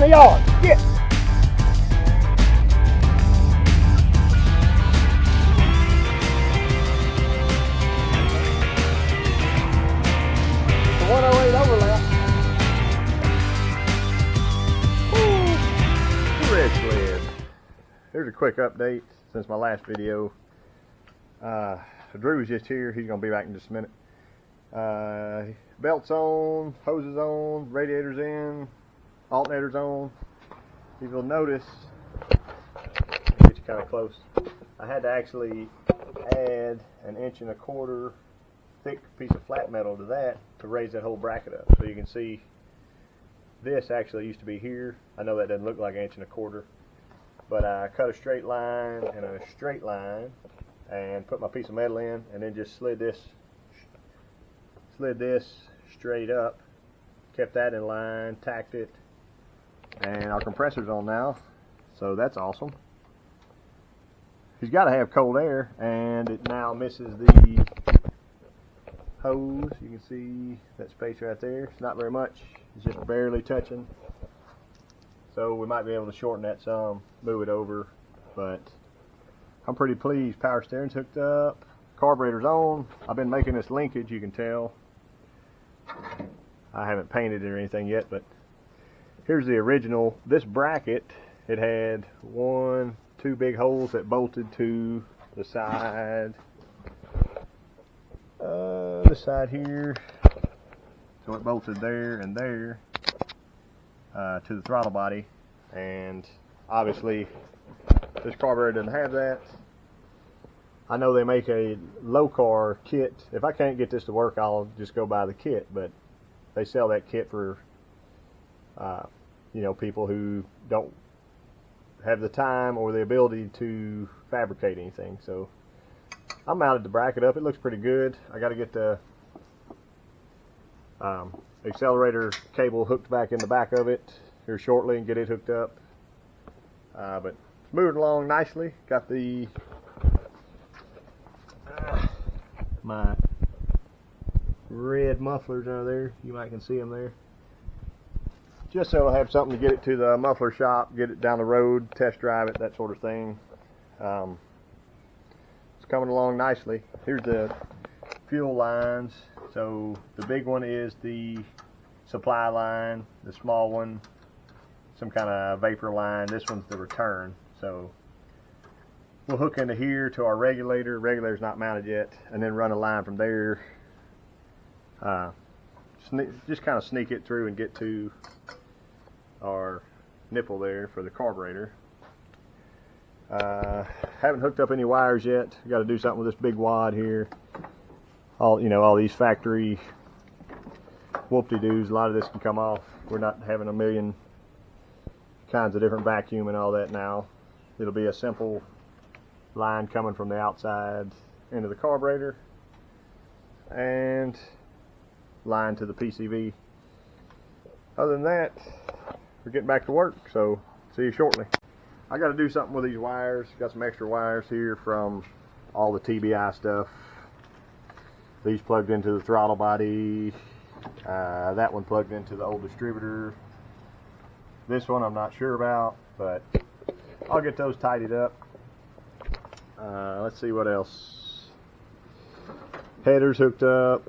in the yard. Get. The 108 overlap. Woo. Red Sled. Here's a quick update since my last video. Drew's just here. He's going to be back in just a minute. Belts on, hoses on, radiators in, alternators on. If you'll notice, get you kind of close, I had to actually add an 1.25 inch thick piece of flat metal to that to raise that whole bracket up. So you can see this actually used to be here. I know that doesn't look like 1.25 inch, but I cut a straight line and a straight line and put my piece of metal in, and then just slid this straight up, kept that in line, tacked it, and our compressor's on now, so that's awesome. He's got to have cold air, and it now misses the hose. You can see that space right there. It's not very much, it's just barely touching, so we might be able to shorten that some, move it over, but I'm pretty pleased. Power steering's hooked up, carburetor's on. I've been making this linkage, you can tell. I haven't painted it or anything yet, but here's the original. This bracket, it had 2 big holes that bolted to the side, this side here, so it bolted there and there to the throttle body, and obviously this carburetor doesn't have that. I know they make a low car kit. If I can't get this to work, I'll just go buy the kit, but they sell that kit for you know, people who don't have the time or the ability to fabricate anything. So I mounted the bracket up. It looks pretty good. I got to get the accelerator cable hooked back in the back of it here shortly and get it hooked up. But it's moving along nicely. Got the my red mufflers under there. You might can see them there. Just so I'll have something to get it to the muffler shop, get it down the road, test drive it, that sort of thing. It's coming along nicely. Here's the fuel lines. So the big one is the supply line, the small one some kind of vapor line. This one's the return. So we'll hook into here to our regulator. Regulator's not mounted yet, and then run a line from there. Just kind of sneak it through and get to our nipple there for the carburetor. Haven't hooked up any wires yet. Got to do something with this big wad here. All these factory whoop-de-doos. A lot of this can come off. We're not having a million kinds of different vacuum and all that now. It'll be a simple line coming from the outside into the carburetor and line to the PCV. Other than that, we're getting back to work, so see you shortly. I got to do something with these wires. Got some extra wires here from all the TBI stuff. These plugged into the throttle body. That one plugged into the old distributor. This one I'm not sure about, but I'll get those tidied up. Let's see what else. Headers hooked up.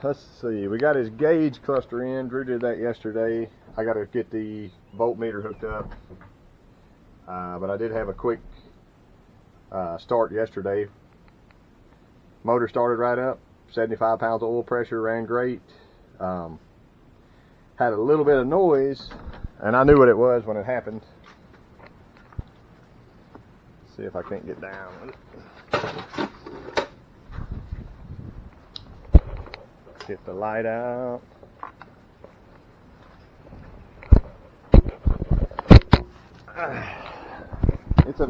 Let's see, we got his gauge cluster in. Drew did that yesterday. I got to get the voltmeter hooked up, but I did have a quick start yesterday. Motor started right up, 75 pounds of oil pressure, ran great. Had a little bit of noise, and I knew what it was when it happened. Let's see if I can't get down with it. Get the light out. It's a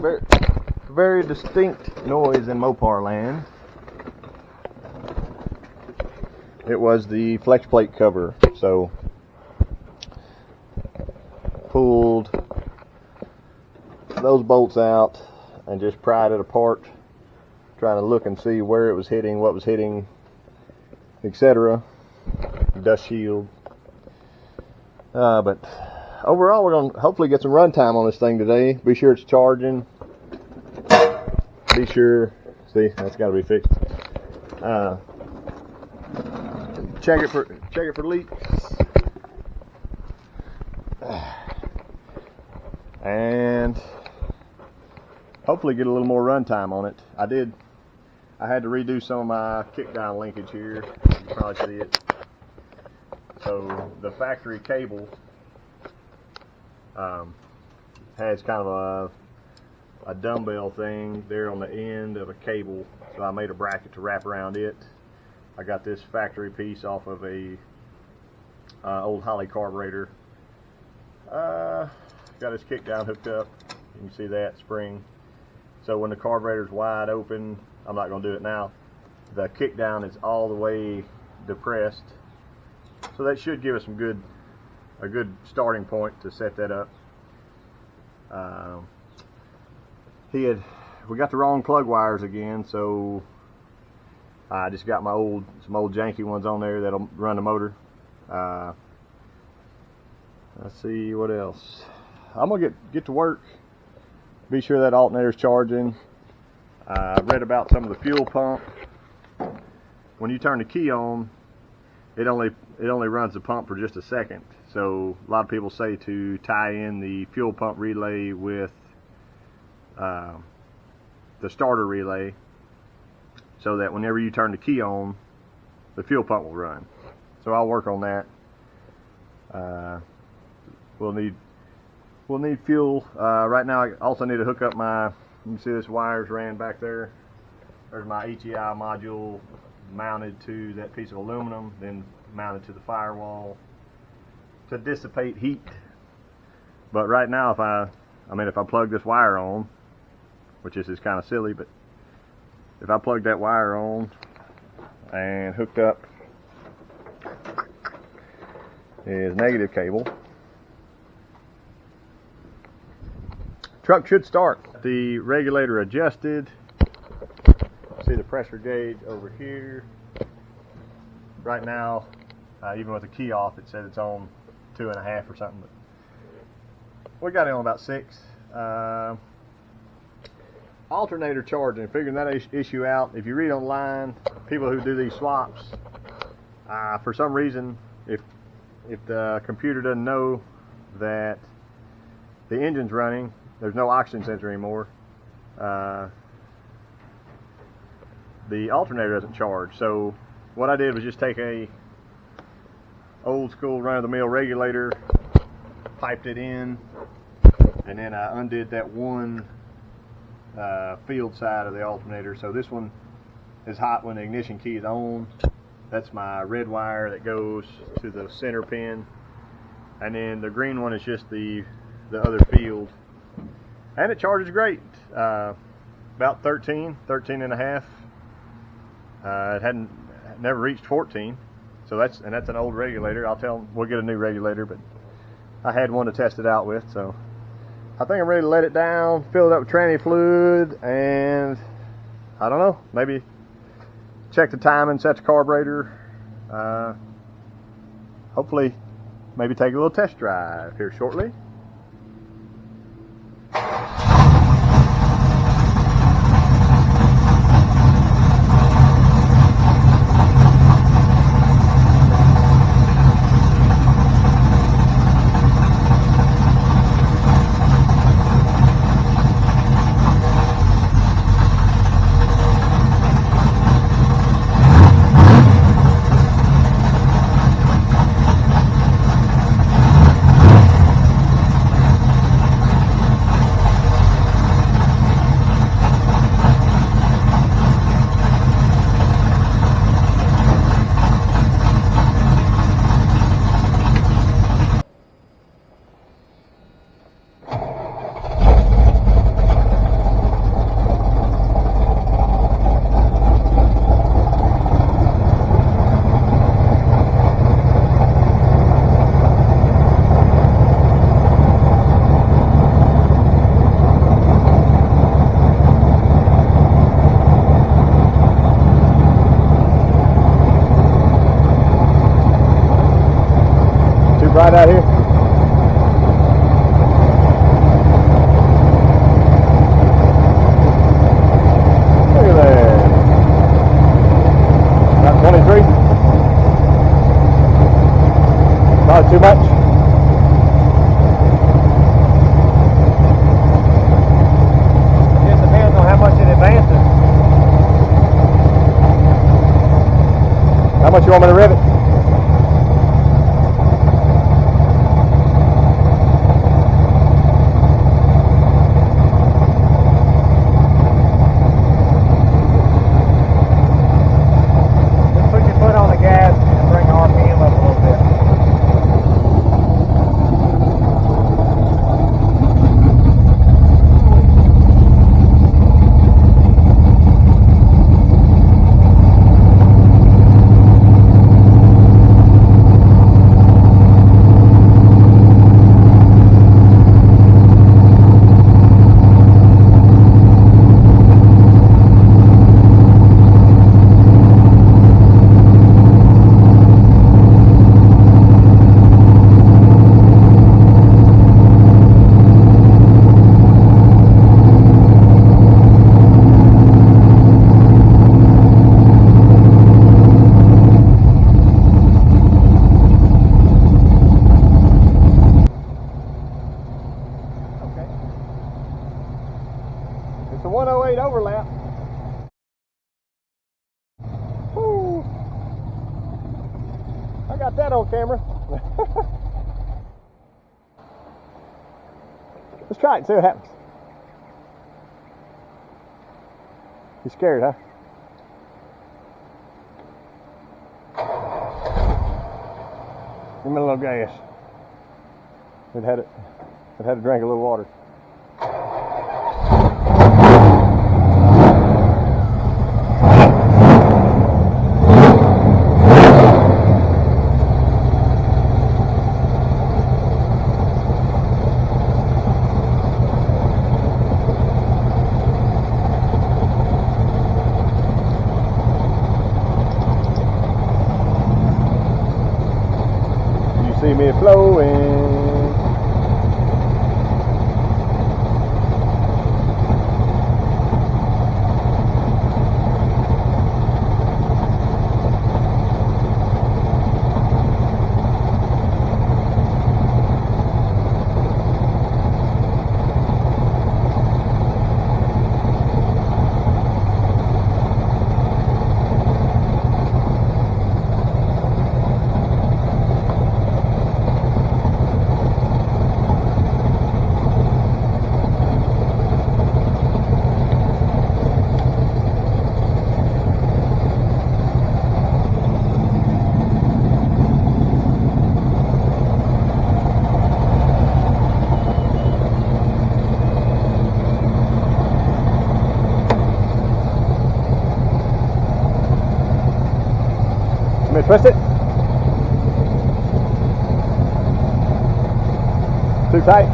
very distinct noise in Mopar land. It was the flex plate cover. So pulled those bolts out and just pried it apart, trying to look and see where it was hitting, what was hitting, etc. dust shield. But overall, we're going to hopefully get some run time on this thing today. Be sure it's charging. Be sure, see, that's got to be fixed. Check it for leaks. And hopefully get a little more run time on it. I had to redo some of my kickdown linkage here. You can probably see it. So the factory cable has kind of a dumbbell thing there on the end of a cable. So I made a bracket to wrap around it. I got this factory piece off of a old Holly carburetor. Got his kickdown hooked up. You can see that spring. So when the carburetor's wide open, I'm not going to do it now, the kickdown is all the way depressed. So that should give us a good starting point to set that up. We got the wrong plug wires again, so I just got some old janky ones on there that'll run the motor. Let's see what else. I'm gonna get to work. Be sure that alternator's charging. I read about some of the fuel pump. When you turn the key on, it only runs the pump for just a second. So a lot of people say to tie in the fuel pump relay with the starter relay, so that whenever you turn the key on, the fuel pump will run. So I'll work on that. We'll need fuel. Right now I also need to hook up you can see this wires ran back there. There's my HEI module mounted to that piece of aluminum, then mounted to the firewall to dissipate heat. But right now if I plug this wire on, which is kind of silly, but if I plug that wire on and hooked up is negative cable, truck should start. The regulator adjusted. See the pressure gauge over here. Right now, even with the key off, it said it's on 2.5 or something. But we got it on about 6. Alternator charging, figuring that issue out. If you read online, people who do these swaps, for some reason, if the computer doesn't know that the engine's running, there's no oxygen sensor anymore, the alternator doesn't charge. So what I did was just take a old school run-of-the-mill regulator, piped it in, and then I undid that one field side of the alternator. So this one is hot when the ignition key is on. That's my red wire that goes to the center pin, and then the green one is just the other field, and it charges great. About 13 and a half. It never reached 14, so that's an old regulator. I'll tell them we'll get a new regulator, but I had one to test it out with. So I think I'm ready to let it down, fill it up with tranny fluid, and I don't know, maybe check the timing, set the carburetor. Hopefully, maybe take a little test drive here shortly. want me to rivet? Just put your foot on the gas and bring the RPM up a little bit. It's a 108 overlap. Woo. I got that on camera. Let's try it and see what happens. You scared, huh? Give me a little gas. It had to drink a little water. See me flowing. Let me twist it. Too tight.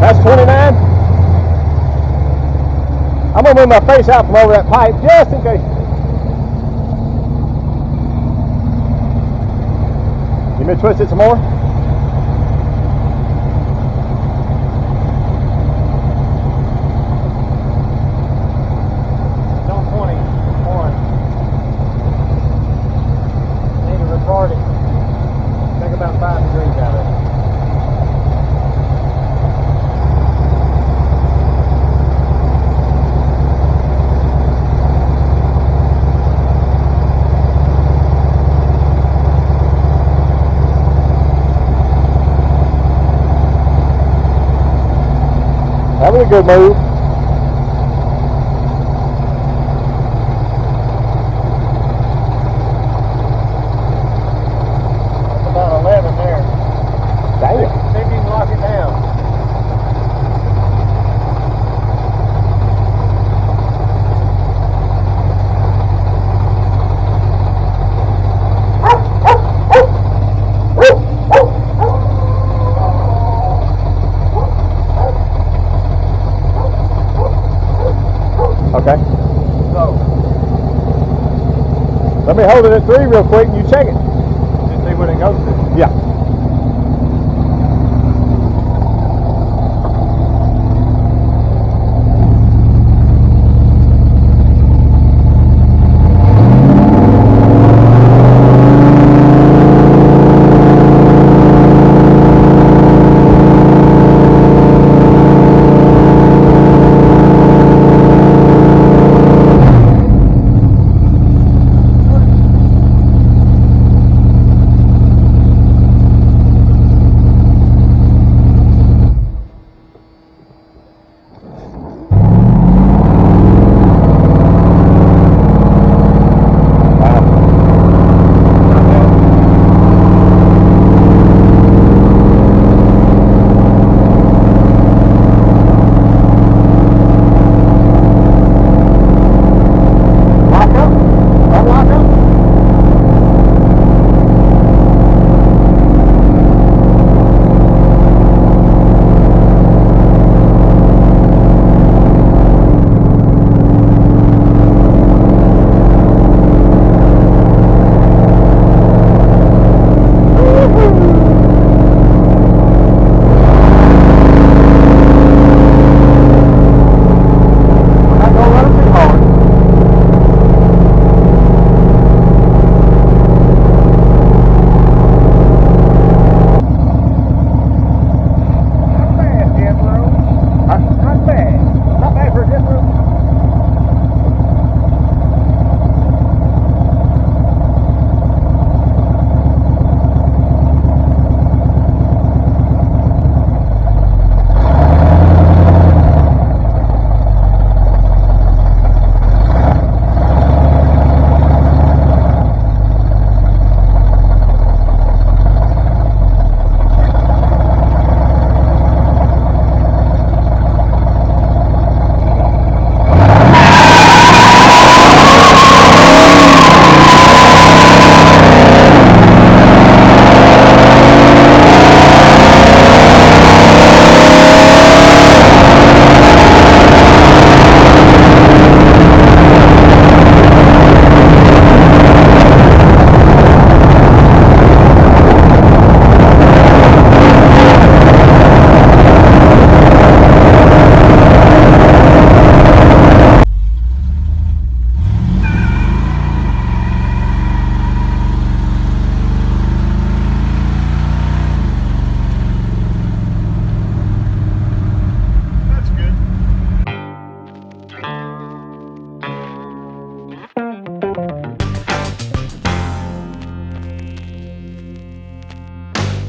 That's 29. I'm gonna move my face out from over that pipe just in case. You may twist it some more. It's on 21. Need to retard it. Take about 5 degrees out of it. That was a good move. That's about 11 there. Damn. See if you can lock it down. Okay. So, let me hold it at 3 real quick and you check it. Just see what it goes to. Yeah.